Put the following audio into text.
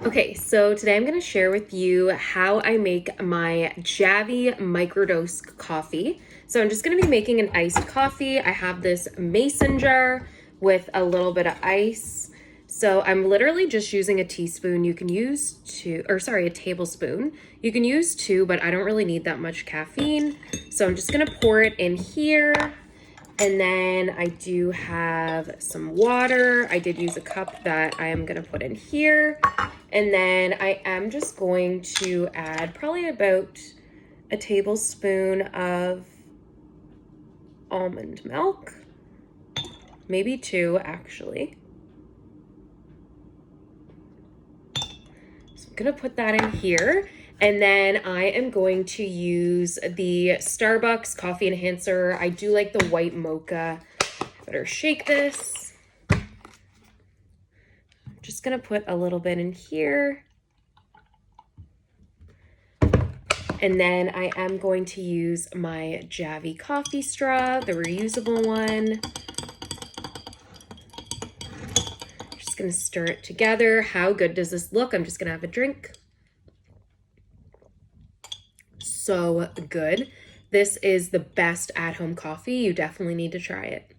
Okay, so today I'm going to share with you how I make my Javy microdose coffee. So I'm just going to be making an iced coffee. I have this mason jar with a little bit of ice. So I'm literally just using a teaspoon. You can use two, or sorry, a tablespoon. You can use two, but I don't really need that much caffeine. So I'm just going to pour it in here. And then I do have some water. I did use a cup that I am gonna put in here. And then I am just going to add probably about a tablespoon of almond milk, maybe two actually. So I'm gonna put that in here. And then I am going to use the Starbucks coffee enhancer. I do like the white mocha. Better shake this. I'm just gonna put a little bit in here. And then I am going to use my Javy coffee straw, the reusable one. Just gonna stir it together. How good does this look? I'm just gonna have a drink. So good. This is the best at-home coffee. You definitely need to try it.